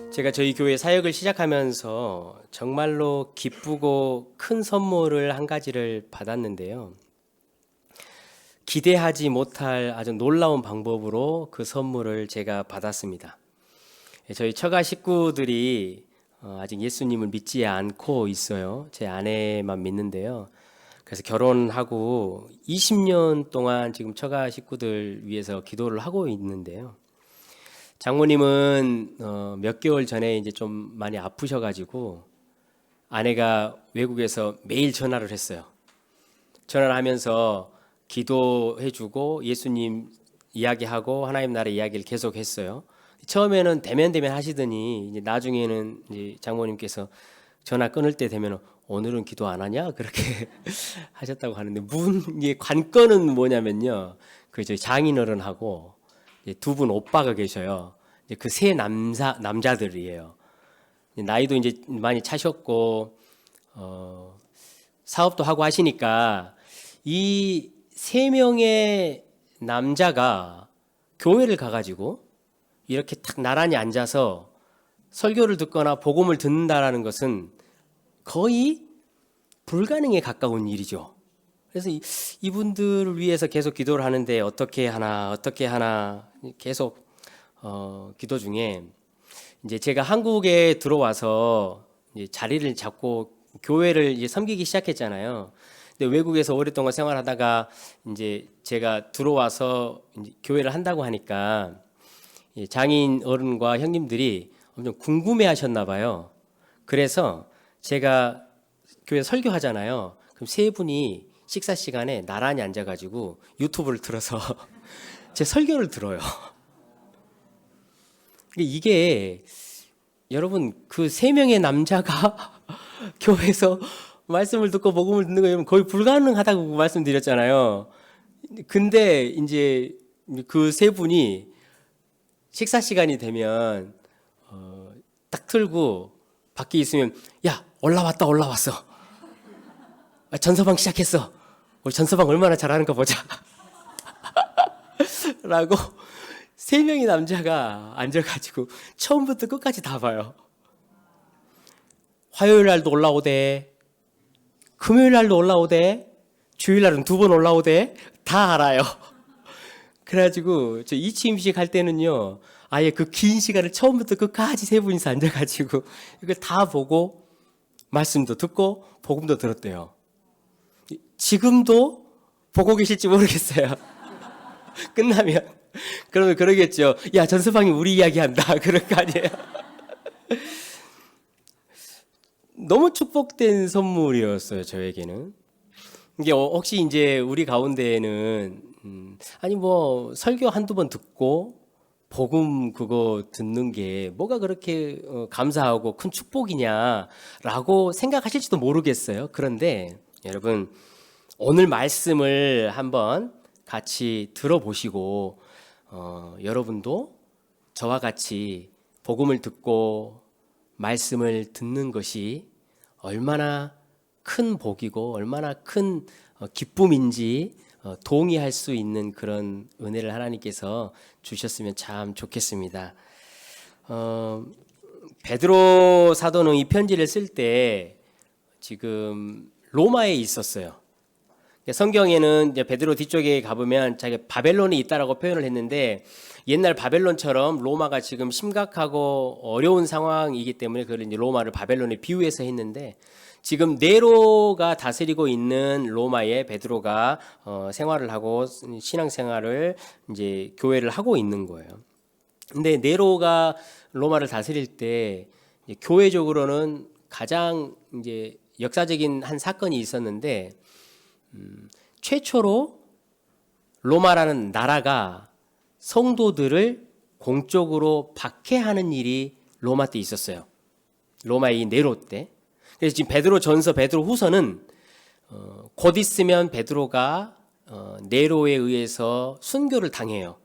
제가 저희 교회 사역을 시작하면서 정말로 기쁘고 큰 선물을 한 가지를 받았는데요. 기대하지 못할 아주 놀라운 방법으로 그 선물을 제가 받았습니다. 저희 처가 식구들이 아직 예수님을 믿지 않고 있어요. 제 아내만 믿는데요. 그래서 결혼하고 20년 동안 지금 처가 식구들 위해서 기도를 하고 있는데요. 장모님은 몇 개월 전에 이제 좀 많이 아프셔가지고 아내가 외국에서 매일 전화를 했어요. 전화를 하면서 기도해주고 예수님 이야기하고 하나님 나라 이야기를 계속 했어요. 처음에는 대면 하시더니 이제 나중에는 이제 장모님께서 전화 끊을 때 되면 오늘은 기도 안 하냐 그렇게 하셨다고 하는데 이게 관건은 뭐냐면요. 그 저희 장인어른하고 두 분 오빠가 계셔요. 그 세 남자들이에요. 나이도 이제 많이 차셨고 사업도 하고 하시니까 이 세 명의 남자가 교회를 가가지고 이렇게 탁 나란히 앉아서 설교를 듣거나 복음을 듣는다라는 것은 거의 불가능에 가까운 일이죠. 그래서 이분들을 위해서 계속 기도를 하는데 어떻게 하나 계속 기도 중에 이제 제가 한국에 들어와서 이제 자리를 잡고 교회를 이제 섬기기 시작했잖아요. 근데 외국에서 오랫동안 생활하다가 이제 제가 들어와서 이제 교회를 한다고 하니까 장인 어른과 형님들이 엄청 궁금해하셨나 봐요. 그래서 제가 교회 설교하잖아요. 그럼 세 분이 식사 시간에 나란히 앉아가지고 유튜브를 틀어서 제 설교를 들어요. 이게 여러분 그 세 명의 남자가 교회에서 말씀을 듣고 복음을 듣는 거 여러분 거의 불가능하다고 말씀드렸잖아요. 근데 이제 그 세 분이 식사 시간이 되면 딱 틀고 밖에 있으면 야 올라왔어. 전서방 시작했어. 우리 전서방 얼마나 잘하는가 보자. 라고 세 명의 남자가 앉아가지고 처음부터 끝까지 다 봐요. 화요일 날도 올라오대, 금요일 날도 올라오대, 주일 날은 2번 올라오대, 다 알아요. 그래가지고 저 이치임식 할 때는요, 아예 그 긴 시간을 처음부터 끝까지 세 분이서 앉아가지고 이걸 다 보고 말씀도 듣고 복음도 들었대요. 지금도 보고 계실지 모르겠어요. 끝나면 그러면 그러겠죠. 야 전서방이 우리 이야기한다. 그럴 거 아니에요. 너무 축복된 선물이었어요. 저에게는. 이게 혹시 이제 우리 가운데에는 아니 뭐 설교 한두 번 듣고 복음 그거 듣는 게 뭐가 그렇게 감사하고 큰 축복이냐라고 생각하실지도 모르겠어요. 그런데 여러분 오늘 말씀을 한번 같이 들어보시고 여러분도 저와 같이 복음을 듣고 말씀을 듣는 것이 얼마나 큰 복이고 얼마나 큰 기쁨인지 동의할 수 있는 그런 은혜를 하나님께서 주셨으면 참 좋겠습니다. 베드로 사도는 이 편지를 쓸 때 지금 로마에 있었어요. 성경에는 이제 베드로 뒤쪽에 가보면 자기가 바벨론이 있다라고 표현을 했는데 옛날 바벨론처럼 로마가 지금 심각하고 어려운 상황이기 때문에 그걸 이제 로마를 바벨론에 비유해서 했는데 지금 네로가 다스리고 있는 로마에 베드로가 생활을 하고 신앙생활을 이제 교회를 하고 있는 거예요. 근데 네로가 로마를 다스릴 때 교회적으로는 가장 이제 역사적인 한 사건이 있었는데 최초로 로마라는 나라가 성도들을 공적으로 박해하는 일이 로마 때 있었어요. 로마의 네로 때. 그래서 지금 베드로 전서, 베드로 후서는 곧 있으면 베드로가 네로에 의해서 순교를 당해요.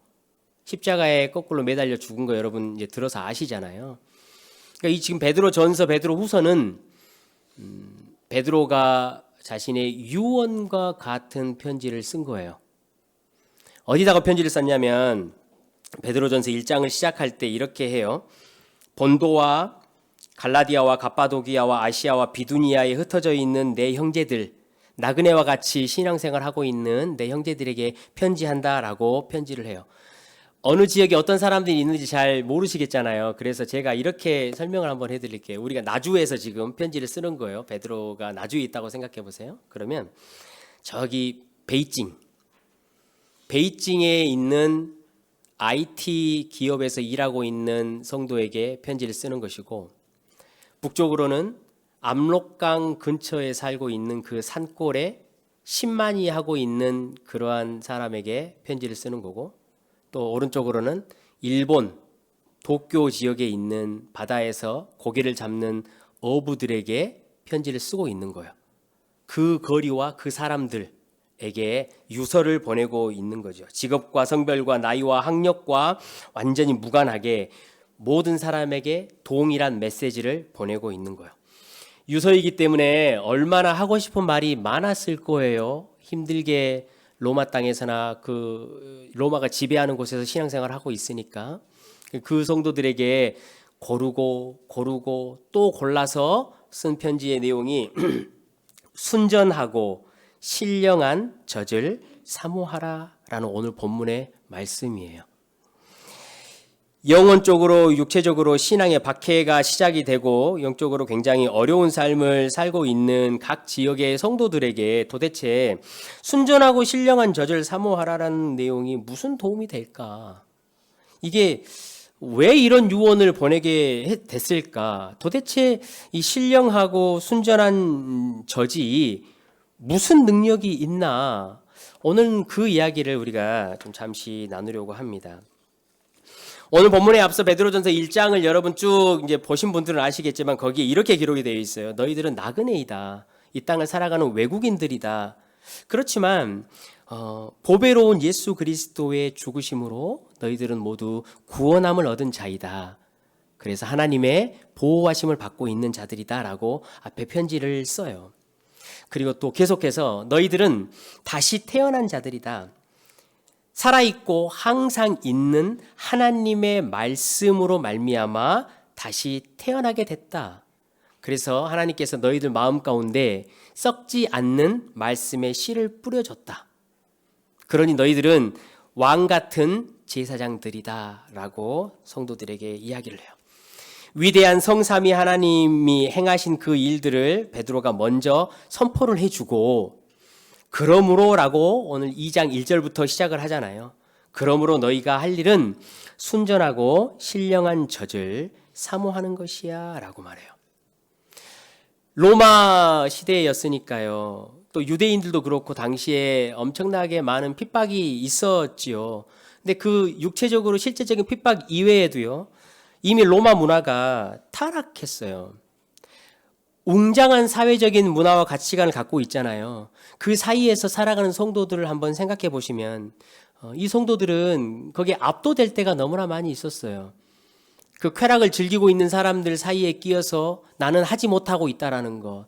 십자가에 거꾸로 매달려 죽은 거 여러분 이제 들어서 아시잖아요. 그러니까 이 지금 베드로 전서, 베드로 후서는 베드로가 자신의 유언과 같은 편지를 쓴 거예요. 어디다가 편지를 썼냐면 베드로전서 1장을 시작할 때 이렇게 해요. 본도와 갈라디아와 갑바도기아와 아시아와 비두니아에 흩어져 있는 내 형제들, 나그네와 같이 신앙생활 하고 있는 내 형제들에게 편지한다라고 편지를 해요. 어느 지역에 어떤 사람들이 있는지 잘 모르시겠잖아요. 그래서 제가 이렇게 설명을 한번 해드릴게요. 우리가 나주에서 지금 편지를 쓰는 거예요. 베드로가 나주에 있다고 생각해 보세요. 그러면 저기 베이징에 있는 IT 기업에서 일하고 있는 성도에게 편지를 쓰는 것이고, 북쪽으로는 압록강 근처에 살고 있는 그 산골에 신만이 하고 있는 그러한 사람에게 편지를 쓰는 거고, 또 오른쪽으로는 일본 도쿄 지역에 있는 바다에서 고기를 잡는 어부들에게 편지를 쓰고 있는 거예요. 그 거리와 그 사람들에게 유서를 보내고 있는 거죠. 직업과 성별과 나이와 학력과 완전히 무관하게 모든 사람에게 동일한 메시지를 보내고 있는 거예요. 유서이기 때문에 얼마나 하고 싶은 말이 많았을 거예요. 힘들게 로마 땅에서나 그 로마가 지배하는 곳에서 신앙생활을 하고 있으니까 그 성도들에게 고르고 또 골라서 쓴 편지의 내용이 순전하고 신령한 젖을 사모하라라는 오늘 본문의 말씀이에요. 영혼적으로 육체적으로 신앙의 박해가 시작이 되고 영적으로 굉장히 어려운 삶을 살고 있는 각 지역의 성도들에게 도대체 순전하고 신령한 젖을 사모하라라는 내용이 무슨 도움이 될까? 이게 왜 이런 유언을 보내게 됐을까? 도대체 이 신령하고 순전한 젖이 무슨 능력이 있나? 오늘 그 이야기를 우리가 좀 잠시 나누려고 합니다. 오늘 본문에 앞서 베드로전서 1장을 여러분 쭉 이제 보신 분들은 아시겠지만 거기에 이렇게 기록이 되어 있어요. 너희들은 나그네이다. 이 땅을 살아가는 외국인들이다. 그렇지만 보배로운 예수 그리스도의 죽으심으로 너희들은 모두 구원함을 얻은 자이다. 그래서 하나님의 보호하심을 받고 있는 자들이다라고 앞에 편지를 써요. 그리고 또 계속해서 너희들은 다시 태어난 자들이다. 살아있고 항상 있는 하나님의 말씀으로 말미암아 다시 태어나게 됐다. 그래서 하나님께서 너희들 마음 가운데 썩지 않는 말씀의 씨를 뿌려줬다. 그러니 너희들은 왕 같은 제사장들이다 라고 성도들에게 이야기를 해요. 위대한 성삼위 하나님이 행하신 그 일들을 베드로가 먼저 선포를 해주고, 그러므로라고 오늘 2장 1절부터 시작을 하잖아요. 그러므로 너희가 할 일은 순전하고 신령한 젖을 사모하는 것이야 라고 말해요. 로마 시대였으니까요. 또 유대인들도 그렇고 당시에 엄청나게 많은 핍박이 있었지요. 근데 그 육체적으로 실제적인 핍박 이외에도요, 이미 로마 문화가 타락했어요. 웅장한 사회적인 문화와 가치관을 갖고 있잖아요. 그 사이에서 살아가는 성도들을 한번 생각해 보시면 이 성도들은 거기에 압도될 때가 너무나 많이 있었어요. 그 쾌락을 즐기고 있는 사람들 사이에 끼어서 나는 하지 못하고 있다라는 것,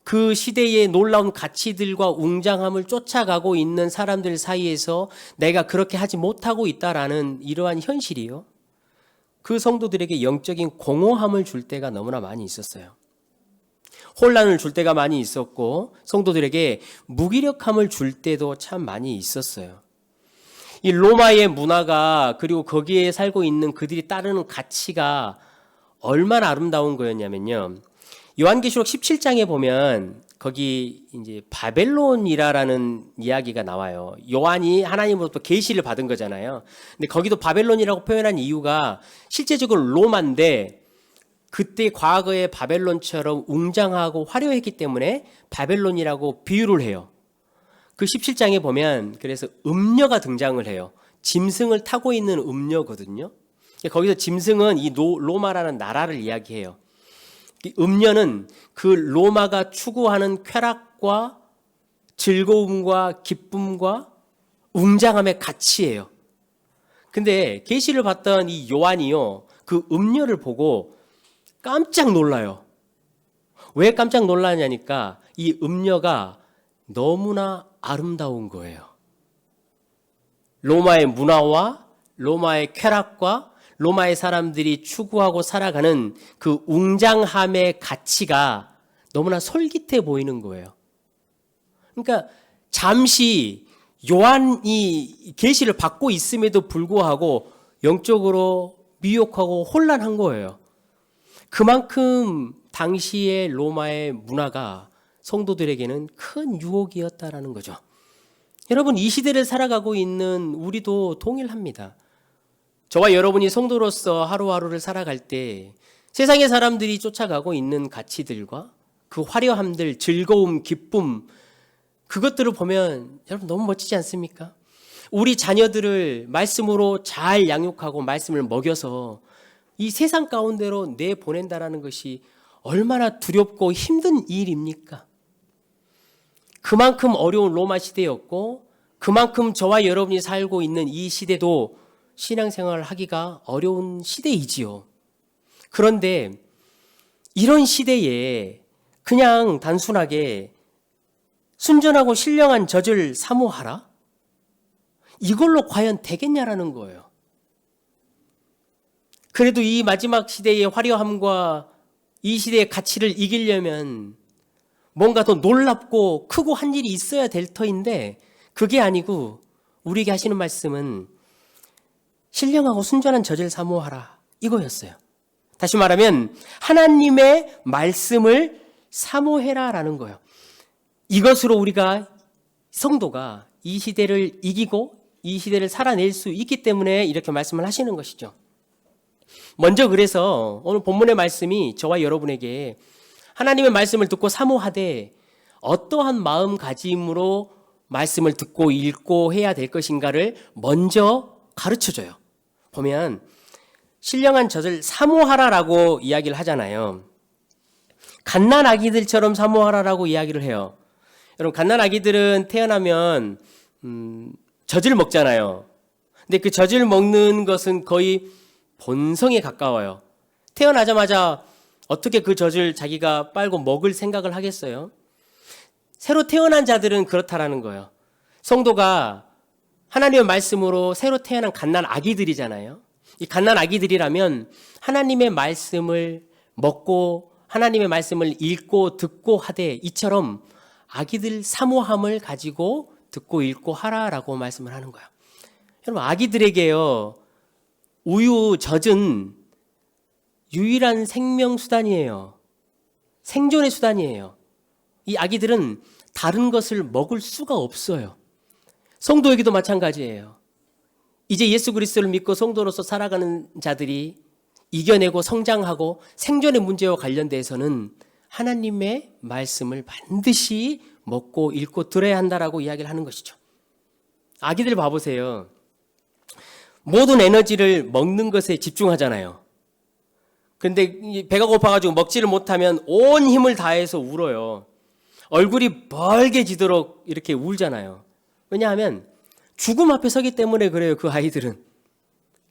그 시대의 놀라운 가치들과 웅장함을 쫓아가고 있는 사람들 사이에서 내가 그렇게 하지 못하고 있다라는 이러한 현실이요, 그 성도들에게 영적인 공허함을 줄 때가 너무나 많이 있었어요. 혼란을 줄 때가 많이 있었고 성도들에게 무기력함을 줄 때도 참 많이 있었어요. 이 로마의 문화가, 그리고 거기에 살고 있는 그들이 따르는 가치가 얼마나 아름다운 거였냐면요, 요한계시록 17장에 보면 거기 이제 바벨론이라는 이야기가 나와요. 요한이 하나님으로부터 계시를 받은 거잖아요. 근데 거기도 바벨론이라고 표현한 이유가 실제적으로 로마인데 그때 과거의 바벨론처럼 웅장하고 화려했기 때문에 바벨론이라고 비유를 해요. 그 17장에 보면 그래서 음녀가 등장을 해요. 짐승을 타고 있는 음녀거든요. 거기서 짐승은 이 로마라는 나라를 이야기해요. 이 음녀는 그 로마가 추구하는 쾌락과 즐거움과 기쁨과 웅장함의 가치예요. 근데 계시를 봤던 이 요한이요, 그 음녀를 보고 깜짝 놀라요. 왜 깜짝 놀라냐니까 이 음녀가 너무나 아름다운 거예요. 로마의 문화와 로마의 쾌락과 로마의 사람들이 추구하고 살아가는 그 웅장함의 가치가 너무나 솔깃해 보이는 거예요. 그러니까 잠시 요한이 계시를 받고 있음에도 불구하고 영적으로 미혹하고 혼란한 거예요. 그만큼 당시의 로마의 문화가 성도들에게는 큰 유혹이었다라는 거죠. 여러분, 이 시대를 살아가고 있는 우리도 동일합니다. 저와 여러분이 성도로서 하루하루를 살아갈 때 세상의 사람들이 쫓아가고 있는 가치들과 그 화려함들, 즐거움, 기쁨, 그것들을 보면 여러분 너무 멋지지 않습니까? 우리 자녀들을 말씀으로 잘 양육하고 말씀을 먹여서 이 세상 가운데로 내보낸다라는 것이 얼마나 두렵고 힘든 일입니까? 그만큼 어려운 로마 시대였고 그만큼 저와 여러분이 살고 있는 이 시대도 신앙생활을 하기가 어려운 시대이지요. 그런데 이런 시대에 그냥 단순하게 순전하고 신령한 젖을 사모하라? 이걸로 과연 되겠냐라는 거예요. 그래도 이 마지막 시대의 화려함과 이 시대의 가치를 이기려면 뭔가 더 놀랍고 크고 한 일이 있어야 될 터인데 그게 아니고 우리에게 하시는 말씀은 신령하고 순전한 젖을 사모하라 이거였어요. 다시 말하면 하나님의 말씀을 사모해라라는 거예요. 이것으로 우리가 성도가 이 시대를 이기고 이 시대를 살아낼 수 있기 때문에 이렇게 말씀을 하시는 것이죠. 먼저 그래서 오늘 본문의 말씀이 저와 여러분에게 하나님의 말씀을 듣고 사모하되 어떠한 마음가짐으로 말씀을 듣고 읽고 해야 될 것인가를 먼저 가르쳐줘요. 보면 신령한 젖을 사모하라라고 이야기를 하잖아요. 갓난아기들처럼 사모하라라고 이야기를 해요. 여러분, 갓난아기들은 태어나면 젖을 먹잖아요. 근데 그 젖을 먹는 것은 거의 본성에 가까워요. 태어나자마자 어떻게 그 젖을 자기가 빨고 먹을 생각을 하겠어요? 새로 태어난 자들은 그렇다라는 거예요. 성도가 하나님의 말씀으로 새로 태어난 갓난 아기들이잖아요. 이 갓난 아기들이라면 하나님의 말씀을 먹고 하나님의 말씀을 읽고 듣고 하되 이처럼 아기들 사모함을 가지고 듣고 읽고 하라라고 말씀을 하는 거예요. 여러분, 아기들에게요, 우유, 젖은 유일한 생명수단이에요. 생존의 수단이에요. 이 아기들은 다른 것을 먹을 수가 없어요. 성도에게도 마찬가지예요. 이제 예수 그리스도를 믿고 성도로서 살아가는 자들이 이겨내고 성장하고 생존의 문제와 관련돼서는 하나님의 말씀을 반드시 먹고 읽고 들어야 한다라고 이야기를 하는 것이죠. 아기들 봐보세요. 모든 에너지를 먹는 것에 집중하잖아요. 근데 배가 고파가지고 먹지를 못하면 온 힘을 다해서 울어요. 얼굴이 벌게지도록 이렇게 울잖아요. 왜냐하면 죽음 앞에 서기 때문에 그래요. 그 아이들은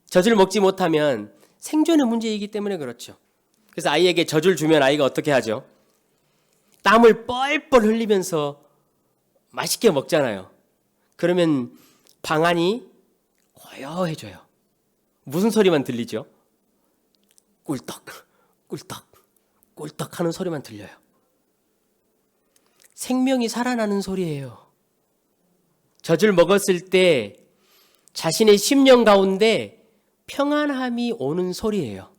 젖을 먹지 못하면 생존의 문제이기 때문에 그렇죠. 그래서 아이에게 젖을 주면 아이가 어떻게 하죠? 땀을 뻘뻘 흘리면서 맛있게 먹잖아요. 그러면 방안이 고요해져요. 무슨 소리만 들리죠? 꿀떡, 꿀떡, 꿀떡 하는 소리만 들려요. 생명이 살아나는 소리예요. 젖을 먹었을 때 자신의 심령 가운데 평안함이 오는 소리예요.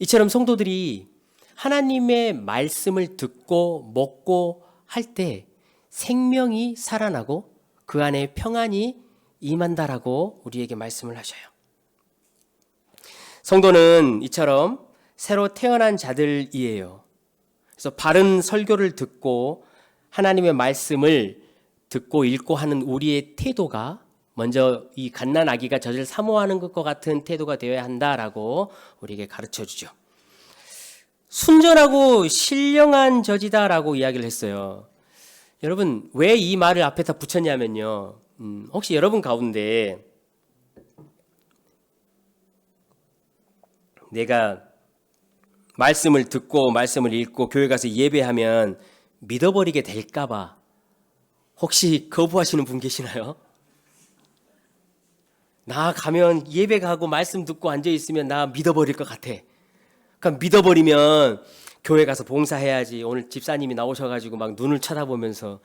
이처럼 성도들이 하나님의 말씀을 듣고 먹고 할 때 생명이 살아나고 그 안에 평안이 임한다라고 우리에게 말씀을 하셔요. 성도는 이처럼 새로 태어난 자들이에요. 그래서 바른 설교를 듣고 하나님의 말씀을 듣고 읽고 하는 우리의 태도가 먼저 이 갓난 아기가 젖을 사모하는 것과 같은 태도가 되어야 한다라고 우리에게 가르쳐 주죠. 순전하고 신령한 젖이다라고 이야기를 했어요. 여러분, 왜 이 말을 앞에다 붙였냐면요. 혹시 여러분 가운데 내가 말씀을 듣고 말씀을 읽고 교회 가서 예배하면 믿어버리게 될까봐 혹시 거부하시는 분 계시나요? 나 가면 예배 가고 말씀 듣고 앉아 있으면 나 믿어버릴 것 같아. 그러니까 믿어버리면 교회 가서 봉사해야지. 오늘 집사님이 나오셔가지고 막 눈을 쳐다보면서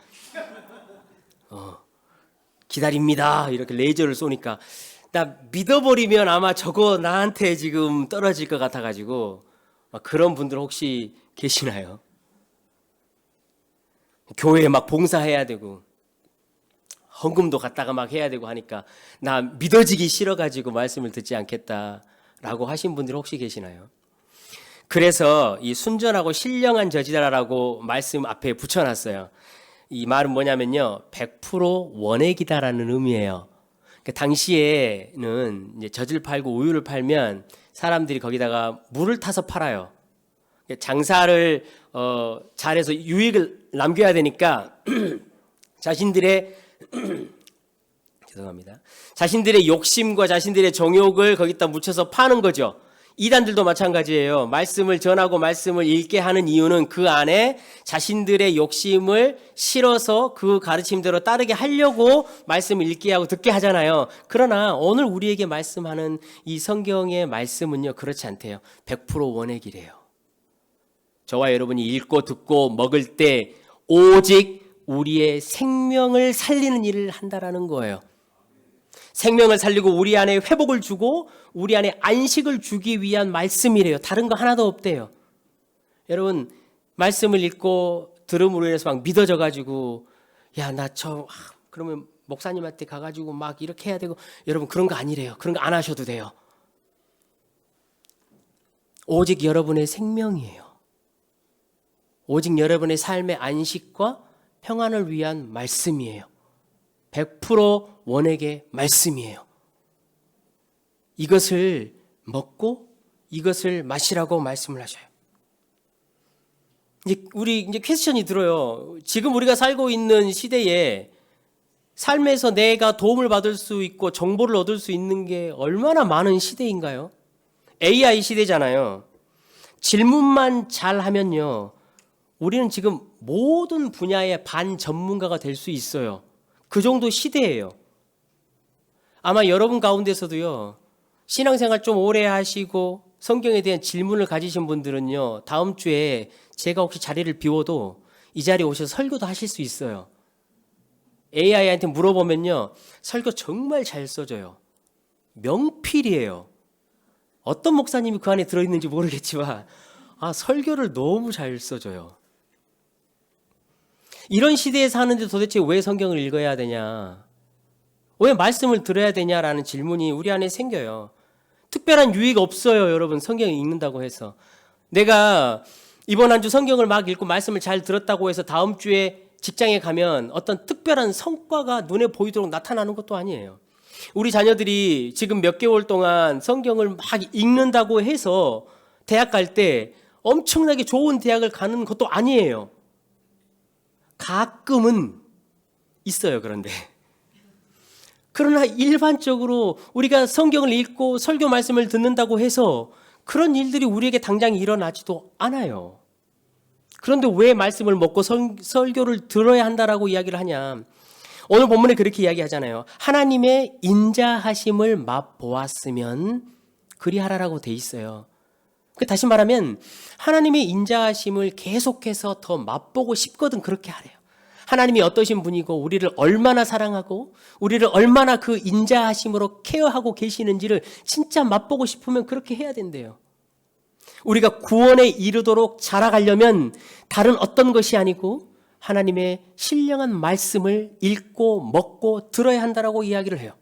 기다립니다 이렇게 레이저를 쏘니까 나 믿어버리면 아마 저거 나한테 지금 떨어질 것 같아가지고 그런 분들 혹시 계시나요? 교회에 막 봉사해야 되고 헌금도 갖다가 막 해야 되고 하니까 나 믿어지기 싫어가지고 말씀을 듣지 않겠다라고 하신 분들 혹시 계시나요? 그래서 이 순전하고 신령한 저지다라고 말씀 앞에 붙여놨어요. 이 말은 뭐냐면요, 100% 원액이다라는 의미예요. 그러니까 당시에는 이제 젖을 팔고 우유를 팔면 사람들이 거기다가 물을 타서 팔아요. 장사를 잘해서 유익을 남겨야 되니까 자신들의 죄송합니다. 자신들의 욕심과 자신들의 정욕을 거기다 묻혀서 파는 거죠. 이단들도 마찬가지예요. 말씀을 전하고 말씀을 읽게 하는 이유는 그 안에 자신들의 욕심을 실어서 그 가르침대로 따르게 하려고 말씀을 읽게 하고 듣게 하잖아요. 그러나 오늘 우리에게 말씀하는 이 성경의 말씀은요, 그렇지 않대요. 100% 원액이래요. 저와 여러분이 읽고 듣고 먹을 때 오직 우리의 생명을 살리는 일을 한다라는 거예요. 생명을 살리고 우리 안에 회복을 주고 우리 안에 안식을 주기 위한 말씀이래요. 다른 거 하나도 없대요. 여러분, 말씀을 읽고 들음으로 인해서 막 믿어져 가지고 그러면 목사님한테 가가지고 막 이렇게 해야 되고, 여러분 그런 거 아니래요. 그런 거 안 하셔도 돼요. 오직 여러분의 생명이에요. 오직 여러분의 삶의 안식과 평안을 위한 말씀이에요. 100% 원액의 말씀이에요. 이것을 먹고 이것을 마시라고 말씀을 하셔요. 우리 퀘스천이 들어요. 지금 우리가 살고 있는 시대에 삶에서 내가 도움을 받을 수 있고 정보를 얻을 수 있는 게 얼마나 많은 시대인가요? AI 시대잖아요. 질문만 잘하면요, 우리는 지금 모든 분야의 반전문가가 될 수 있어요. 그 정도 시대예요. 아마 여러분 가운데서도요, 신앙생활 좀 오래 하시고 성경에 대한 질문을 가지신 분들은요, 다음 주에 제가 혹시 자리를 비워도 이 자리에 오셔서 설교도 하실 수 있어요. AI한테 물어보면요, 설교 정말 잘 써줘요. 명필이에요. 어떤 목사님이 그 안에 들어있는지 모르겠지만 설교를 너무 잘 써줘요. 이런 시대에 사는데 도대체 왜 성경을 읽어야 되냐, 왜 말씀을 들어야 되냐라는 질문이 우리 안에 생겨요. 특별한 유익 없어요, 여러분. 성경을 읽는다고 해서 내가 이번 한 주 성경을 막 읽고 말씀을 잘 들었다고 해서 다음 주에 직장에 가면 어떤 특별한 성과가 눈에 보이도록 나타나는 것도 아니에요. 우리 자녀들이 지금 몇 개월 동안 성경을 막 읽는다고 해서 대학 갈 때 엄청나게 좋은 대학을 가는 것도 아니에요. 가끔은 있어요. 그러나 일반적으로 우리가 성경을 읽고 설교 말씀을 듣는다고 해서 그런 일들이 우리에게 당장 일어나지도 않아요. 그런데 왜 말씀을 먹고 설교를 들어야 한다라고 이야기를 하냐? 오늘 본문에 그렇게 이야기하잖아요. 하나님의 인자하심을 맛보았으면 그리하라라고 돼 있어요. 다시 말하면 하나님의 인자하심을 계속해서 더 맛보고 싶거든 그렇게 하래요. 하나님이 어떠신 분이고 우리를 얼마나 사랑하고 우리를 얼마나 그 인자하심으로 케어하고 계시는지를 진짜 맛보고 싶으면 그렇게 해야 된대요. 우리가 구원에 이르도록 자라가려면 다른 어떤 것이 아니고 하나님의 신령한 말씀을 읽고 먹고 들어야 한다라고 이야기를 해요.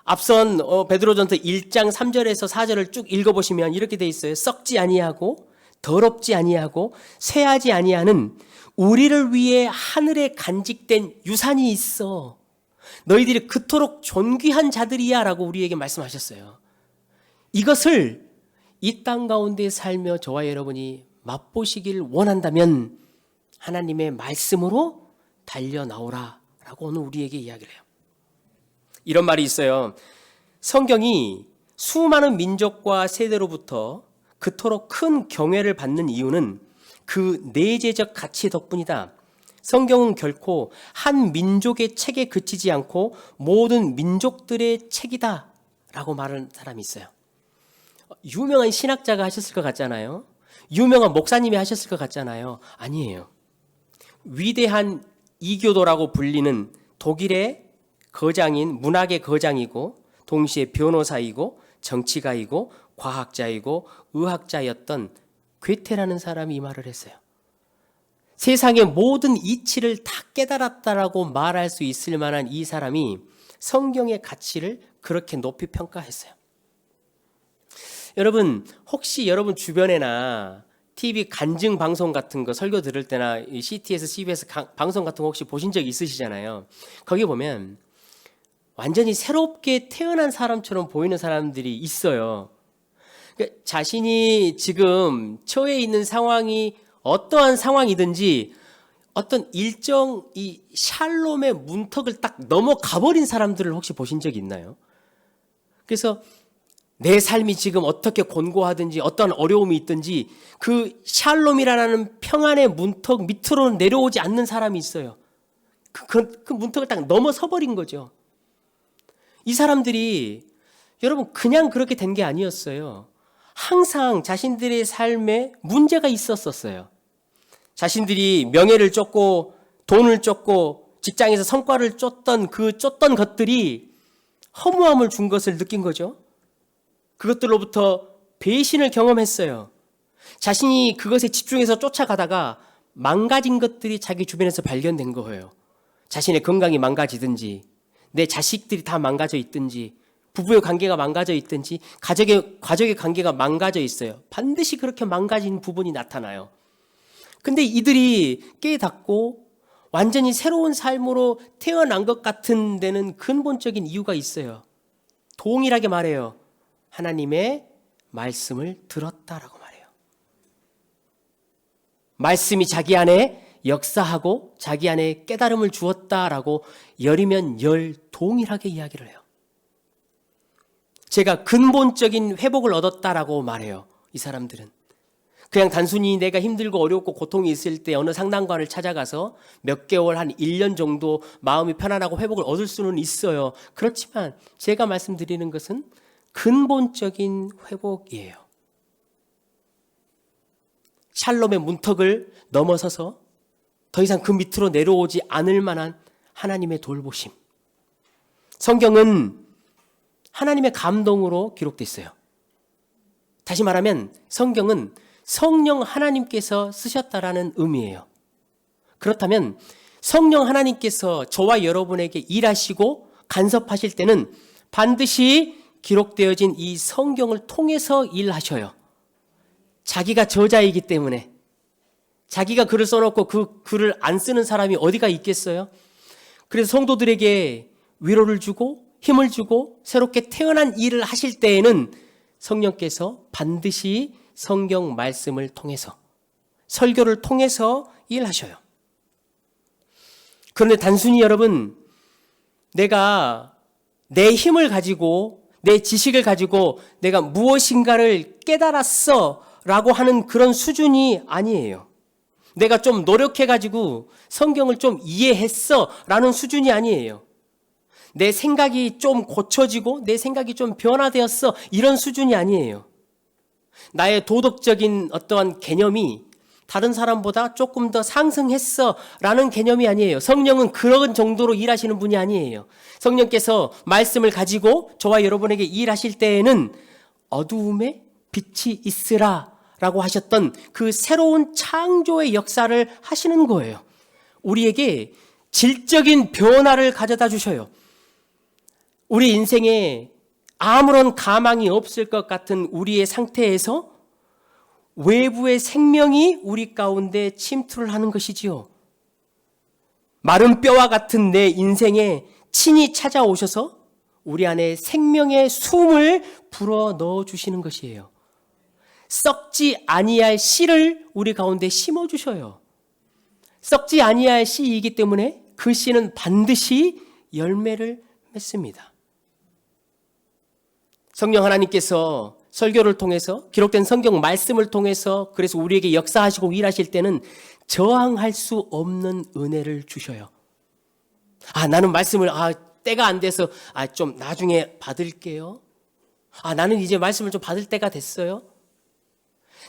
앞선 베드로전서 1장 3절에서 4절을 쭉 읽어보시면 이렇게 돼 있어요. 썩지 아니하고 더럽지 아니하고 쇠하지 아니하는 우리를 위해 하늘에 간직된 유산이 있어. 너희들이 그토록 존귀한 자들이야 라고 우리에게 말씀하셨어요. 이것을 이 땅 가운데 살며 저와 여러분이 맛보시길 원한다면 하나님의 말씀으로 달려나오라 라고 오늘 우리에게 이야기를 해요. 이런 말이 있어요. 성경이 수많은 민족과 세대로부터 그토록 큰 경외를 받는 이유는 그 내재적 가치 덕분이다. 성경은 결코 한 민족의 책에 그치지 않고 모든 민족들의 책이다 라고 말하는 사람이 있어요. 유명한 신학자가 하셨을 것 같잖아요. 유명한 목사님이 하셨을 것 같잖아요. 아니에요. 위대한 이교도라고 불리는 독일의 거장인 문학의 거장이고 동시에 변호사이고 정치가이고 과학자이고 의학자였던 괴테라는 사람이 이 말을 했어요. 세상의 모든 이치를 다 깨달았다라고 말할 수 있을 만한 이 사람이 성경의 가치를 그렇게 높이 평가했어요. 여러분, 혹시 여러분 주변에나 TV 간증 방송 같은 거 설교 들을 때나 CTS, CBS 방송 같은 거 혹시 보신 적 있으시잖아요. 거기 보면 완전히 새롭게 태어난 사람처럼 보이는 사람들이 있어요. 그러니까 자신이 지금 처해 있는 상황이 어떠한 상황이든지 어떤 일정 이 샬롬의 문턱을 딱 넘어가 버린 사람들을 혹시 보신 적이 있나요? 그래서 내 삶이 지금 어떻게 곤고하든지 어떤 어려움이 있든지 그 샬롬이라는 평안의 문턱 밑으로 내려오지 않는 사람이 있어요. 그 문턱을 딱 넘어서 버린 거죠. 이 사람들이 여러분 그냥 그렇게 된 게 아니었어요. 항상 자신들의 삶에 문제가 있었어요. 자신들이 명예를 쫓고 돈을 쫓고 직장에서 성과를 쫓던 것들이 허무함을 준 것을 느낀 거죠. 그것들로부터 배신을 경험했어요. 자신이 그것에 집중해서 쫓아가다가 망가진 것들이 자기 주변에서 발견된 거예요. 자신의 건강이 망가지든지 내 자식들이 다 망가져 있든지 부부의 관계가 망가져 있든지 가족의 관계가 망가져 있어요. 반드시 그렇게 망가진 부분이 나타나요. 근데 이들이 깨닫고 완전히 새로운 삶으로 태어난 것 같은 데는 근본적인 이유가 있어요. 동일하게 말해요. 하나님의 말씀을 들었다라고 말해요. 말씀이 자기 안에 역사하고 자기 안에 깨달음을 주었다라고 열이면 열 동일하게 이야기를 해요. 제가 근본적인 회복을 얻었다라고 말해요. 이 사람들은. 그냥 단순히 내가 힘들고 어렵고 고통이 있을 때 어느 상담관을 찾아가서 몇 개월 한 1년 정도 마음이 편안하고 회복을 얻을 수는 있어요. 그렇지만 제가 말씀드리는 것은 근본적인 회복이에요. 샬롬의 문턱을 넘어서서 더 이상 그 밑으로 내려오지 않을 만한 하나님의 돌보심. 성경은 하나님의 감동으로 기록되어 있어요. 다시 말하면 성경은 성령 하나님께서 쓰셨다라는 의미예요. 그렇다면 성령 하나님께서 저와 여러분에게 일하시고 간섭하실 때는 반드시 기록되어진 이 성경을 통해서 일하셔요. 자기가 저자이기 때문에. 자기가 글을 써놓고 그 글을 안 쓰는 사람이 어디가 있겠어요? 그래서 성도들에게 위로를 주고 힘을 주고 새롭게 태어난 일을 하실 때에는 성령께서 반드시 성경 말씀을 통해서 설교를 통해서 일하셔요. 그런데 단순히 여러분 내가 내 힘을 가지고 내 지식을 가지고 내가 무엇인가를 깨달았어 라고 하는 그런 수준이 아니에요. 내가 좀 노력해가지고 성경을 좀 이해했어 라는 수준이 아니에요. 내 생각이 좀 고쳐지고 내 생각이 좀 변화되었어 이런 수준이 아니에요. 나의 도덕적인 어떠한 개념이 다른 사람보다 조금 더 상승했어 라는 개념이 아니에요. 성령은 그런 정도로 일하시는 분이 아니에요. 성령께서 말씀을 가지고 저와 여러분에게 일하실 때에는 어두움에 빛이 있으라 라고 하셨던 그 새로운 창조의 역사를 하시는 거예요. 우리에게 질적인 변화를 가져다 주셔요. 우리 인생에 아무런 가망이 없을 것 같은 우리의 상태에서 외부의 생명이 우리 가운데 침투를 하는 것이지요. 마른 뼈와 같은 내 인생에 친히 찾아오셔서 우리 안에 생명의 숨을 불어 넣어 주시는 것이에요. 썩지 아니할 씨를 우리 가운데 심어 주셔요. 썩지 아니할 씨이기 때문에 그 씨는 반드시 열매를 맺습니다. 성령 하나님께서 설교를 통해서, 기록된 성경 말씀을 통해서, 그래서 우리에게 역사하시고 일하실 때는 저항할 수 없는 은혜를 주셔요. 나는 말씀을 때가 안 돼서 좀 나중에 받을게요. 나는 이제 말씀을 좀 받을 때가 됐어요.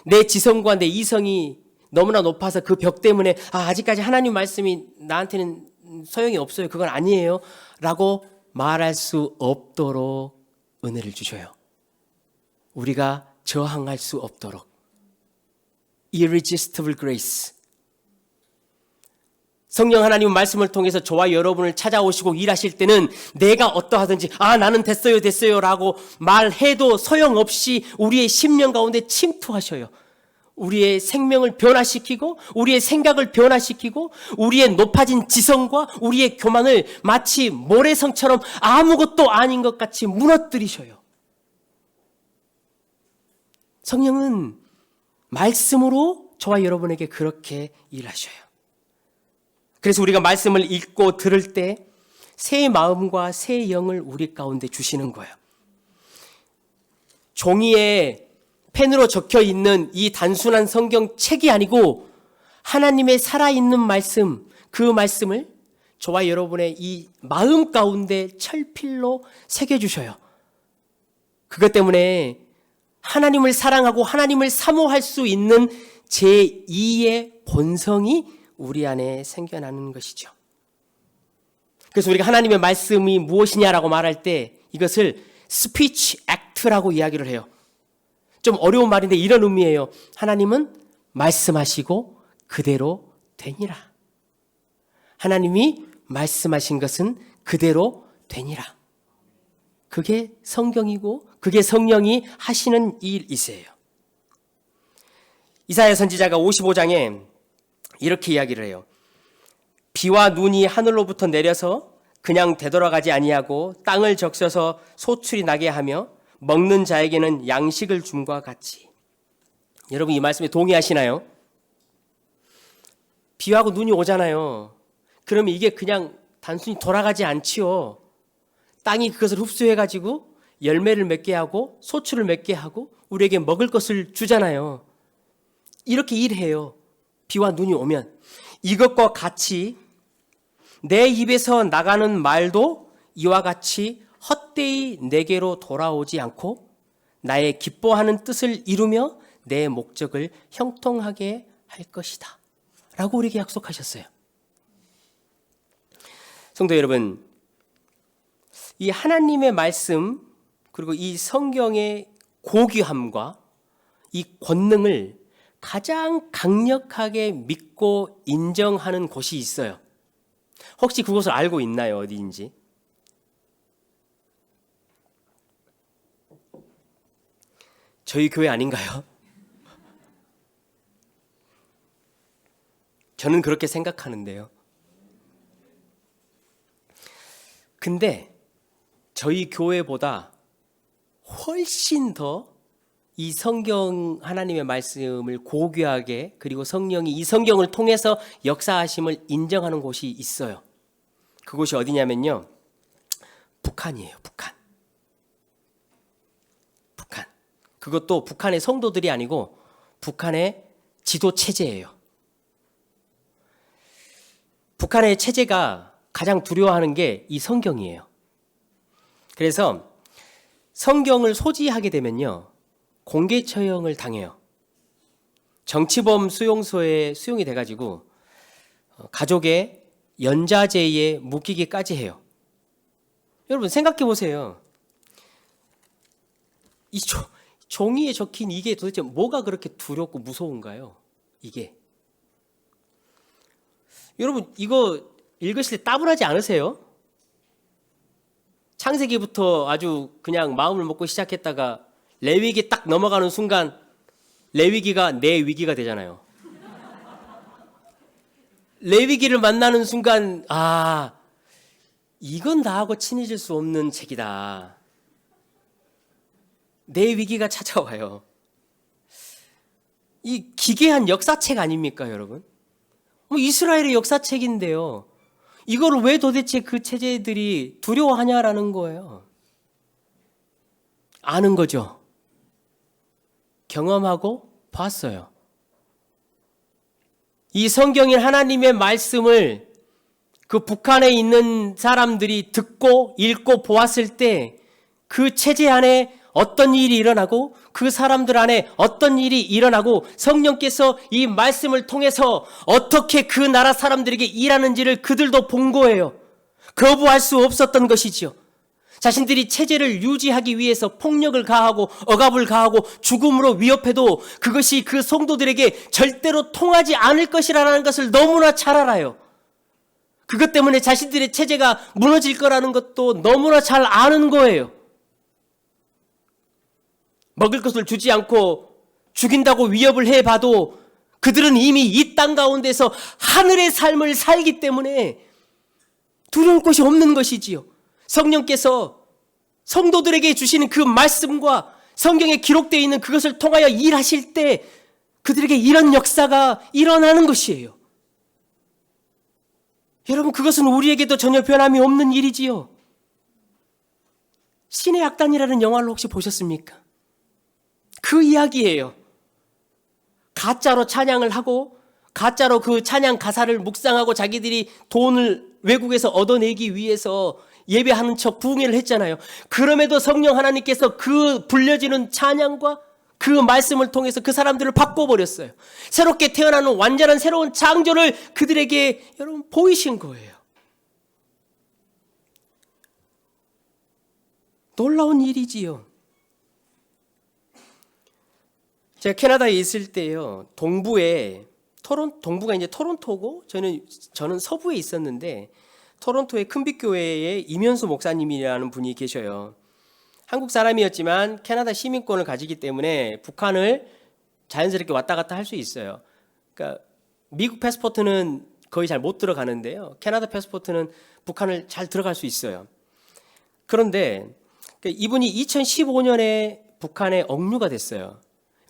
내 지성과 내 이성이 너무나 높아서 그 벽 때문에 아직까지 하나님 말씀이 나한테는 소용이 없어요. 그건 아니에요. 라고 말할 수 없도록 은혜를 주셔요. 우리가 저항할 수 없도록. Irresistible grace. 성령 하나님 말씀을 통해서 저와 여러분을 찾아오시고 일하실 때는 내가 어떠하든지 나는 됐어요 라고 말해도 소용없이 우리의 심령 가운데 침투하셔요. 우리의 생명을 변화시키고 우리의 생각을 변화시키고 우리의 높아진 지성과 우리의 교만을 마치 모래성처럼 아무것도 아닌 것 같이 무너뜨리셔요. 성령은 말씀으로 저와 여러분에게 그렇게 일하셔요. 그래서 우리가 말씀을 읽고 들을 때 새 마음과 새 영을 우리 가운데 주시는 거예요. 종이에 펜으로 적혀 있는 이 단순한 성경 책이 아니고 하나님의 살아있는 말씀, 그 말씀을 저와 여러분의 이 마음 가운데 철필로 새겨주셔요. 그것 때문에 하나님을 사랑하고 하나님을 사모할 수 있는 제2의 본성이 우리 안에 생겨나는 것이죠. 그래서 우리가 하나님의 말씀이 무엇이냐라고 말할 때 이것을 스피치 액트라고 이야기를 해요. 좀 어려운 말인데 이런 의미예요. 하나님은 말씀하시고 그대로 되니라. 하나님이 말씀하신 것은 그대로 되니라. 그게 성경이고 그게 성령이 하시는 일이세요. 이사야 선지자가 55장에 이렇게 이야기를 해요. 비와 눈이 하늘로부터 내려서 그냥 되돌아가지 아니하고 땅을 적셔서 소출이 나게 하며 먹는 자에게는 양식을 줌과 같이. 여러분 이 말씀에 동의하시나요? 비하고 눈이 오잖아요. 그러면 이게 그냥 단순히 돌아가지 않지요. 땅이 그것을 흡수해가지고 열매를 맺게 하고 소출을 맺게 하고 우리에게 먹을 것을 주잖아요. 이렇게 일해요. 비와 눈이 오면. 이것과 같이 내 입에서 나가는 말도 이와 같이 헛되이 내게로 돌아오지 않고 나의 기뻐하는 뜻을 이루며 내 목적을 형통하게 할 것이다 라고 우리에게 약속하셨어요. 성도 여러분, 이 하나님의 말씀 그리고 이 성경의 고귀함과 이 권능을 가장 강력하게 믿고 인정하는 곳이 있어요. 혹시 그곳을 알고 있나요? 어디인지? 저희 교회 아닌가요? 저는 그렇게 생각하는데요. 근데 저희 교회보다 훨씬 더 이 성경 하나님의 말씀을 고귀하게 그리고 성령이 이 성경을 통해서 역사하심을 인정하는 곳이 있어요. 그곳이 어디냐면요. 북한이에요. 북한. 그것도 북한의 성도들이 아니고 북한의 지도 체제예요. 북한의 체제가 가장 두려워하는 게 이 성경이에요. 그래서 성경을 소지하게 되면요. 공개 처형을 당해요. 정치범 수용소에 수용이 돼가지고 가족의 연좌제에 묶이기까지 해요. 여러분 생각해 보세요. 이 종이에 적힌 이게 도대체 뭐가 그렇게 두렵고 무서운가요? 이게. 여러분 이거 읽으실 때 따분하지 않으세요? 창세기부터 아주 그냥 마음을 먹고 시작했다가 레위기 딱 넘어가는 순간 레위기가 내 위기가 되잖아요. 레위기를 만나는 순간 이건 나하고 친해질 수 없는 책이다. 내 위기가 찾아와요. 이 기괴한 역사책 아닙니까, 여러분? 이스라엘의 역사책인데요. 이거를 왜 도대체 그 체제들이 두려워하냐라는 거예요. 아는 거죠. 경험하고 봤어요. 이 성경인 하나님의 말씀을 그 북한에 있는 사람들이 듣고 읽고 보았을 때 그 체제 안에 어떤 일이 일어나고 그 사람들 안에 어떤 일이 일어나고 성령께서 이 말씀을 통해서 어떻게 그 나라 사람들에게 일하는지를 그들도 본 거예요. 거부할 수 없었던 것이지요. 자신들이 체제를 유지하기 위해서 폭력을 가하고 억압을 가하고 죽음으로 위협해도 그것이 그 성도들에게 절대로 통하지 않을 것이라는 것을 너무나 잘 알아요. 그것 때문에 자신들의 체제가 무너질 거라는 것도 너무나 잘 아는 거예요. 먹을 것을 주지 않고 죽인다고 위협을 해봐도 그들은 이미 이 땅 가운데서 하늘의 삶을 살기 때문에 두려울 것이 없는 것이지요. 성령께서 성도들에게 주시는 그 말씀과 성경에 기록되어 있는 그것을 통하여 일하실 때 그들에게 이런 역사가 일어나는 것이에요. 여러분, 그것은 우리에게도 전혀 변함이 없는 일이지요. 신의 악단이라는 영화를 혹시 보셨습니까? 그 이야기예요. 가짜로 찬양을 하고 가짜로 그 찬양 가사를 묵상하고 자기들이 돈을 외국에서 얻어내기 위해서 예배하는 척 부흥회를 했잖아요. 그럼에도 성령 하나님께서 그 불려지는 찬양과 그 말씀을 통해서 그 사람들을 바꿔버렸어요. 새롭게 태어나는 완전한 새로운 창조를 그들에게 여러분 보이신 거예요. 놀라운 일이지요. 제가 캐나다에 있을 때요, 동부에 동부가 이제 토론토고 저는 서부에 있었는데 토론토의 큰빛교회에 이면수 목사님이라는 분이 계셔요. 한국 사람이었지만 캐나다 시민권을 가지기 때문에 북한을 자연스럽게 왔다 갔다 할 수 있어요. 그러니까 미국 패스포트는 거의 잘 못 들어가는데요, 캐나다 패스포트는 북한을 잘 들어갈 수 있어요. 그런데 이분이 2015년에 북한에 억류가 됐어요.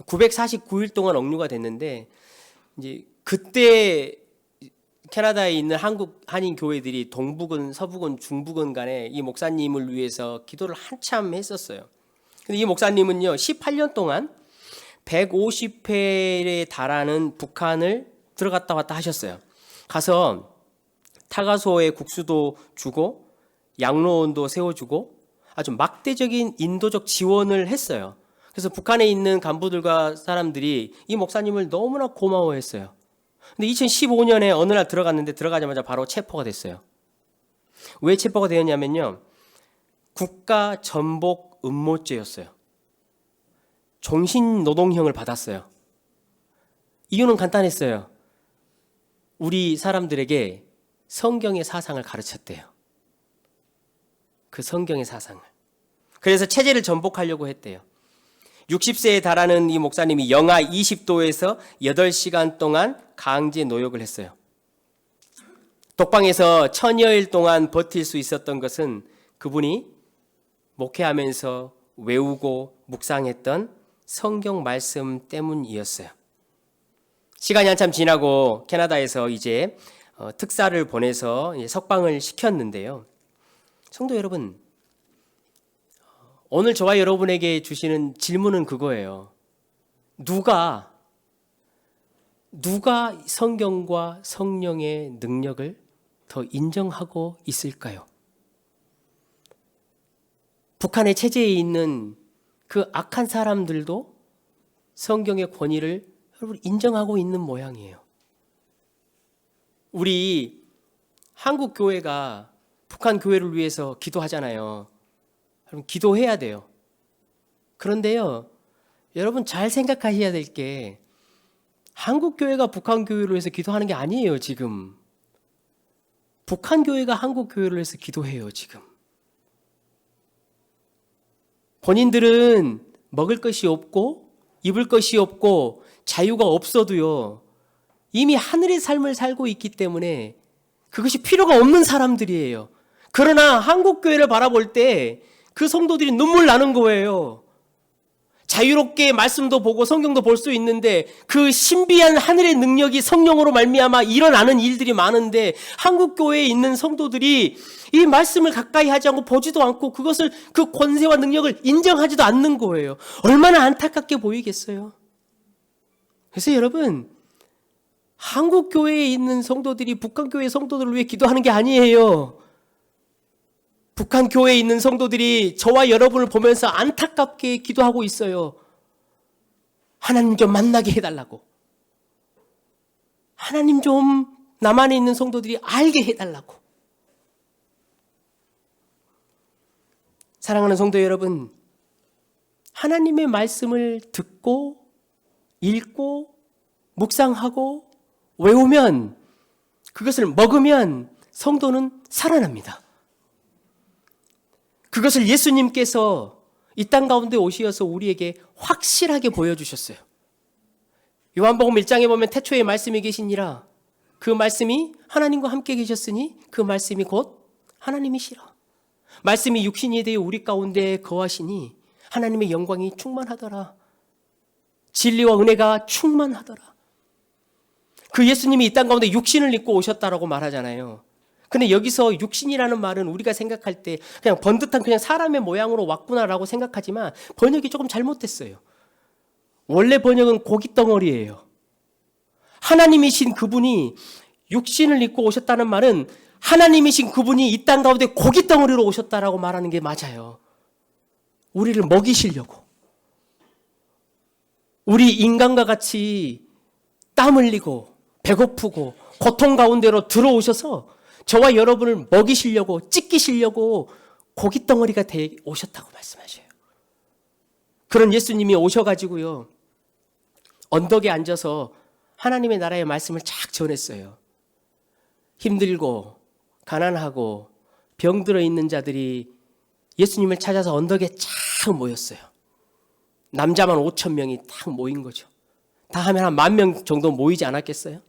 949일 동안 억류가 됐는데 이제 그때 캐나다에 있는 한국 한인 교회들이 동부군, 서부군, 중부군 간에 이 목사님을 위해서 기도를 한참 했었어요. 근데 이 목사님은요, 18년 동안 150회에 달하는 북한을 들어갔다 왔다 하셨어요. 가서 타가소에 국수도 주고 양로원도 세워주고 아주 막대적인 인도적 지원을 했어요. 그래서 북한에 있는 간부들과 사람들이 이 목사님을 너무나 고마워했어요. 근데 2015년에 어느 날 들어갔는데 들어가자마자 바로 체포가 됐어요. 왜 체포가 되었냐면요, 국가 전복 음모죄였어요. 종신노동형을 받았어요. 이유는 간단했어요. 우리 사람들에게 성경의 사상을 가르쳤대요. 그 성경의 사상을. 그래서 체제를 전복하려고 했대요. 60세에 달하는 이 목사님이 영하 20도에서 8시간 동안 강제 노역을 했어요. 독방에서 1000여일 동안 버틸 수 있었던 것은 그분이 목회하면서 외우고 묵상했던 성경 말씀 때문이었어요. 시간이 한참 지나고 캐나다에서 이제 특사를 보내서 석방을 시켰는데요. 성도 여러분, 오늘 저와 여러분에게 주시는 질문은 그거예요. 누가 성경과 성령의 능력을 더 인정하고 있을까요? 북한의 체제에 있는 그 악한 사람들도 성경의 권위를 여러분 인정하고 있는 모양이에요. 우리 한국 교회가 북한 교회를 위해서 기도하잖아요. 여러분 기도해야 돼요. 그런데요, 여러분 잘 생각하셔야 될 게 한국 교회가 북한 교회를 위해서 기도하는 게 아니에요. 지금 북한 교회가 한국 교회를 위해서 기도해요. 지금 본인들은 먹을 것이 없고 입을 것이 없고 자유가 없어도요, 이미 하늘의 삶을 살고 있기 때문에 그것이 필요가 없는 사람들이에요. 그러나 한국 교회를 바라볼 때 그 성도들이 눈물 나는 거예요. 자유롭게 말씀도 보고 성경도 볼 수 있는데 그 신비한 하늘의 능력이 성령으로 말미암아 일어나는 일들이 많은데 한국 교회에 있는 성도들이 이 말씀을 가까이 하지 않고 보지도 않고 그것을 그 권세와 능력을 인정하지도 않는 거예요. 얼마나 안타깝게 보이겠어요. 그래서 여러분, 한국 교회에 있는 성도들이 북한 교회 성도들을 위해 기도하는 게 아니에요. 북한 교회에 있는 성도들이 저와 여러분을 보면서 안타깝게 기도하고 있어요. 하나님 좀 만나게 해달라고. 하나님 좀 남한에 있는 성도들이 알게 해달라고. 사랑하는 성도 여러분, 하나님의 말씀을 듣고 읽고 묵상하고 외우면, 그것을 먹으면 성도는 살아납니다. 그것을 예수님께서 이 땅 가운데 오시어서 우리에게 확실하게 보여주셨어요. 요한복음 1장에 보면 태초에 말씀이 계시니라. 그 말씀이 하나님과 함께 계셨으니 그 말씀이 곧 하나님이시라. 말씀이 육신이 되어 우리 가운데 거하시니 하나님의 영광이 충만하더라. 진리와 은혜가 충만하더라. 그 예수님이 이 땅 가운데 육신을 입고 오셨다라고 말하잖아요. 근데 여기서 육신이라는 말은 우리가 생각할 때 그냥 번듯한 그냥 사람의 모양으로 왔구나라고 생각하지만 번역이 조금 잘못됐어요. 원래 번역은 고깃덩어리예요. 하나님이신 그분이 육신을 입고 오셨다는 말은 하나님이신 그분이 이 땅 가운데 고깃덩어리로 오셨다라고 말하는 게 맞아요. 우리를 먹이시려고. 우리 인간과 같이 땀 흘리고 배고프고 고통 가운데로 들어오셔서 저와 여러분을 먹이시려고, 찢기시려고 고깃덩어리가 되어 오셨다고 말씀하셔요. 그런 예수님이 오셔가지고요, 언덕에 앉아서 하나님의 나라의 말씀을 쫙 전했어요. 힘들고 가난하고 병들어 있는 자들이 예수님을 찾아서 언덕에 쫙 모였어요. 남자만 5,000명이 딱 모인 거죠. 다 하면 한 10,000명 정도 모이지 않았겠어요?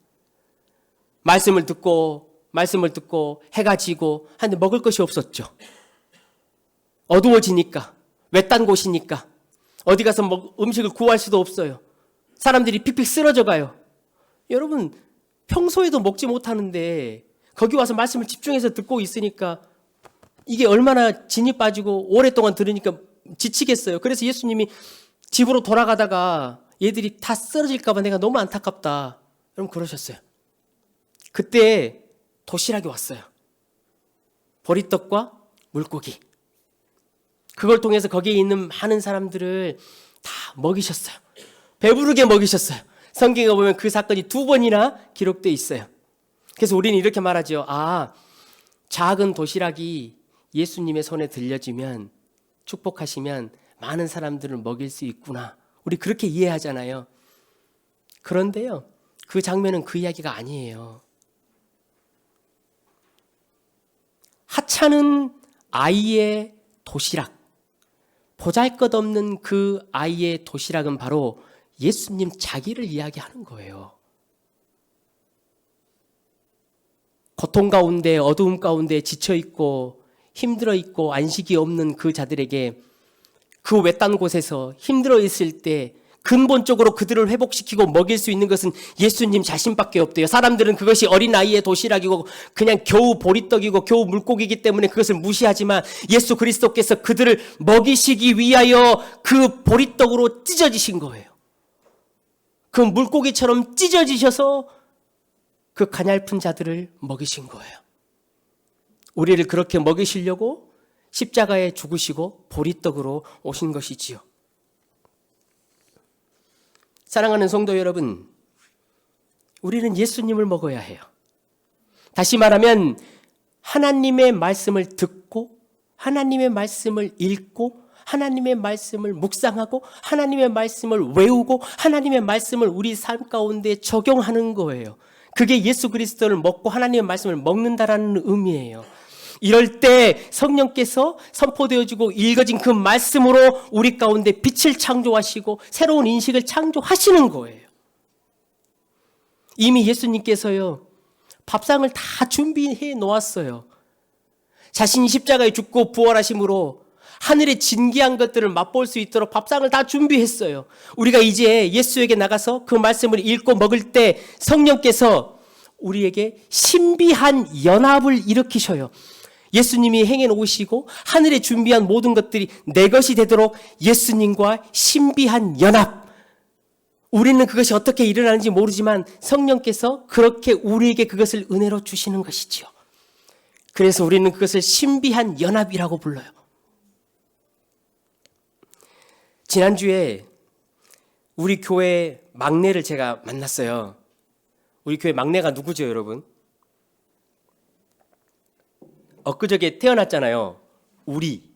말씀을 듣고 해가 지고 하는데 먹을 것이 없었죠. 어두워지니까, 외딴 곳이니까 어디 가서 음식을 구할 수도 없어요. 사람들이 픽픽 쓰러져 가요. 여러분, 평소에도 먹지 못하는데 거기 와서 말씀을 집중해서 듣고 있으니까 이게 얼마나 진이 빠지고 오랫동안 들으니까 지치겠어요. 그래서 예수님이 집으로 돌아가다가 얘들이 다 쓰러질까 봐 내가 너무 안타깝다, 여러분 그러셨어요. 그때 도시락이 왔어요. 보리떡과 물고기. 그걸 통해서 거기에 있는 많은 사람들을 다 먹이셨어요. 배부르게 먹이셨어요. 성경에 보면 그 사건이 2번이나 기록되어 있어요. 그래서 우리는 이렇게 말하죠. 작은 도시락이 예수님의 손에 들려지면, 축복하시면 많은 사람들을 먹일 수 있구나. 우리 그렇게 이해하잖아요. 그런데요, 그 장면은 그 이야기가 아니에요. 하찮은 아이의 도시락, 보잘것없는 그 아이의 도시락은 바로 예수님 자기를 이야기하는 거예요. 고통 가운데, 어두움 가운데 지쳐있고 힘들어있고 안식이 없는 그 자들에게 그 외딴 곳에서 힘들어 있을 때 근본적으로 그들을 회복시키고 먹일 수 있는 것은 예수님 자신밖에 없대요. 사람들은 그것이 어린아이의 도시락이고 그냥 겨우 보리떡이고 겨우 물고기이기 때문에 그것을 무시하지만 예수 그리스도께서 그들을 먹이시기 위하여 그 보리떡으로 찢어지신 거예요. 그 물고기처럼 찢어지셔서 그 가냘픈 자들을 먹이신 거예요. 우리를 그렇게 먹이시려고 십자가에 죽으시고 보리떡으로 오신 것이지요. 사랑하는 성도 여러분, 우리는 예수님을 먹어야 해요. 다시 말하면 하나님의 말씀을 듣고 하나님의 말씀을 읽고 하나님의 말씀을 묵상하고 하나님의 말씀을 외우고 하나님의 말씀을 우리 삶 가운데 적용하는 거예요. 그게 예수 그리스도를 먹고 하나님의 말씀을 먹는다라는 의미예요. 이럴 때 성령께서 선포되어지고 읽어진 그 말씀으로 우리 가운데 빛을 창조하시고 새로운 인식을 창조하시는 거예요. 이미 예수님께서요, 밥상을 다 준비해 놓았어요. 자신이 십자가에 죽고 부활하심으로 하늘의 진귀한 것들을 맛볼 수 있도록 밥상을 다 준비했어요. 우리가 이제 예수에게 나가서 그 말씀을 읽고 먹을 때 성령께서 우리에게 신비한 연합을 일으키셔요. 예수님이 행해 놓으시고 하늘에 준비한 모든 것들이 내 것이 되도록 예수님과 신비한 연합. 우리는 그것이 어떻게 일어나는지 모르지만 성령께서 그렇게 우리에게 그것을 은혜로 주시는 것이지요. 그래서 우리는 그것을 신비한 연합이라고 불러요. 지난주에 우리 교회 막내를 제가 만났어요. 우리 교회 막내가 누구죠, 여러분? 엊그저께 태어났잖아요. 우리.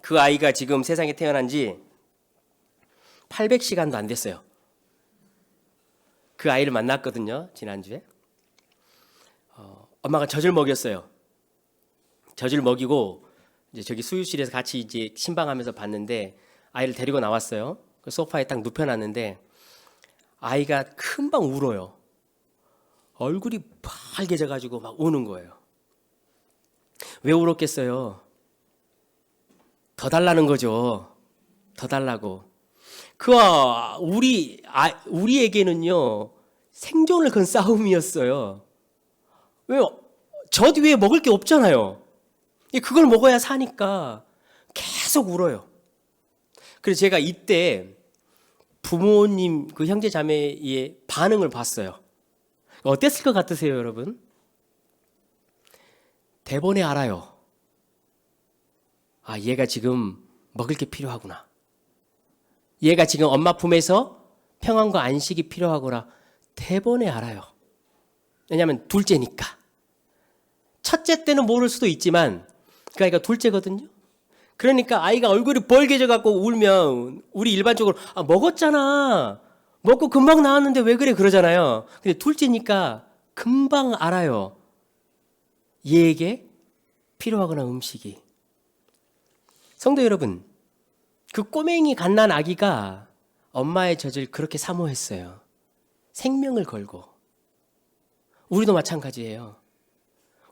그 아이가 지금 세상에 태어난 지 800시간도 안 됐어요. 그 아이를 만났거든요, 지난주에. 엄마가 젖을 먹였어요. 젖을 먹이고 이제 저기 수유실에서 같이 이제 신방하면서 봤는데 아이를 데리고 나왔어요. 그 소파에 딱 눕혀놨는데 아이가 금방 울어요. 얼굴이 빨개져가지고 막 우는 거예요. 왜 울었겠어요? 더 달라는 거죠. 더 달라고. 그와 우리에게는요 생존을 건 싸움이었어요. 왜요? 저 뒤에 먹을 게 없잖아요. 그걸 먹어야 사니까 계속 울어요. 그래서 제가 이때 부모님 그 형제 자매의 반응을 봤어요. 어땠을 것 같으세요, 여러분? 대번에 알아요. 아, 얘가 지금 먹을 게 필요하구나. 얘가 지금 엄마 품에서 평안과 안식이 필요하구나. 대번에 알아요. 왜냐하면 둘째니까. 첫째 때는 모를 수도 있지만 그 아이가 둘째거든요. 그러니까 아이가 얼굴이 벌개져 갖고 울면 우리 일반적으로 먹었잖아. 먹고 금방 나왔는데 왜 그래 그러잖아요. 근데 둘째니까 금방 알아요. 얘에게 필요하거나 음식이. 성도 여러분, 그 꼬맹이 갓난 아기가 엄마의 젖을 그렇게 사모했어요. 생명을 걸고. 우리도 마찬가지예요.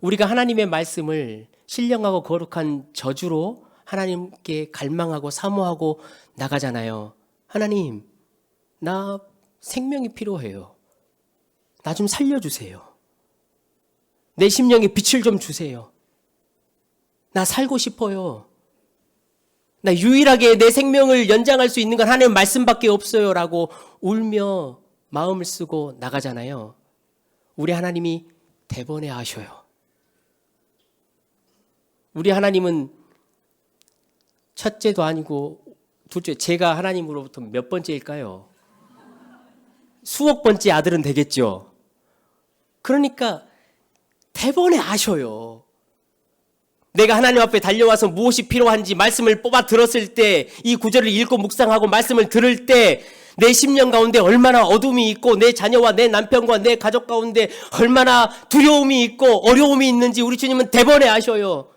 우리가 하나님의 말씀을 신령하고 거룩한 저주로 하나님께 갈망하고 사모하고 나가잖아요. 하나님, 나 생명이 필요해요. 나 좀 살려주세요. 내 심령에 빛을 좀 주세요. 나 살고 싶어요. 나 유일하게 내 생명을 연장할 수 있는 건 하나님의 말씀밖에 없어요. 라고 울며 마음을 쓰고 나가잖아요. 우리 하나님이 대번에 아셔요. 우리 하나님은 첫째도 아니고 둘째, 제가 하나님으로부터 몇 번째일까요? 수억 번째 아들은 되겠죠. 그러니까 대번에 아셔요. 내가 하나님 앞에 달려와서 무엇이 필요한지 말씀을 뽑아 들었을 때, 이 구절을 읽고 묵상하고 말씀을 들을 때 내 심령 가운데 얼마나 어둠이 있고 내 자녀와 내 남편과 내 가족 가운데 얼마나 두려움이 있고 어려움이 있는지 우리 주님은 대번에 아셔요.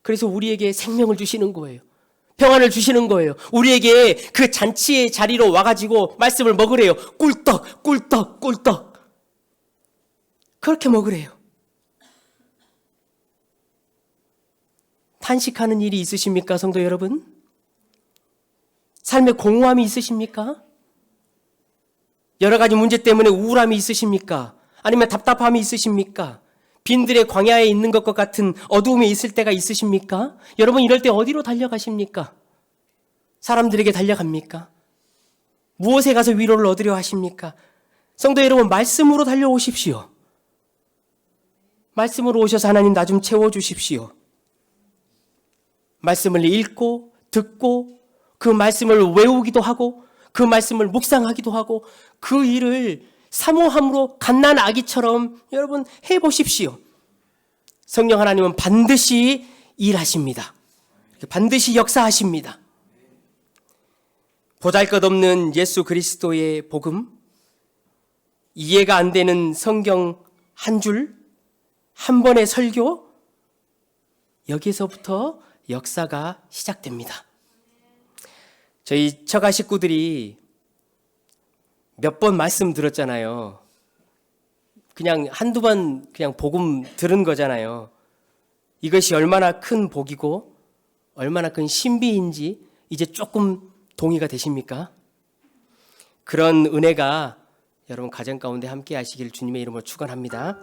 그래서 우리에게 생명을 주시는 거예요. 평안을 주시는 거예요. 우리에게 그 잔치의 자리로 와가지고 말씀을 먹으래요. 꿀떡, 꿀떡, 꿀떡. 그렇게 먹으래요. 탄식하는 일이 있으십니까, 성도 여러분? 삶에 공허함이 있으십니까? 여러 가지 문제 때문에 우울함이 있으십니까? 아니면 답답함이 있으십니까? 빈들의 광야에 있는 것과 같은 어두움이 있을 때가 있으십니까? 여러분 이럴 때 어디로 달려가십니까? 사람들에게 달려갑니까? 무엇에 가서 위로를 얻으려 하십니까? 성도 여러분, 말씀으로 달려오십시오. 말씀으로 오셔서 하나님 나 좀 채워주십시오. 말씀을 읽고 듣고 그 말씀을 외우기도 하고 그 말씀을 묵상하기도 하고 그 일을 사모함으로 갓난 아기처럼 여러분 해보십시오. 성령 하나님은 반드시 일하십니다. 반드시 역사하십니다. 보잘것없는 예수 그리스도의 복음, 이해가 안 되는 성경 한 줄, 한 번의 설교, 여기서부터 역사가 시작됩니다. 저희 처가 식구들이 몇 번 말씀 들었잖아요. 그냥 한두 번 그냥 복음 들은 거잖아요. 이것이 얼마나 큰 복이고 얼마나 큰 신비인지 이제 조금 동의가 되십니까? 그런 은혜가 여러분 가정 가운데 함께 하시길 주님의 이름으로 축원합니다.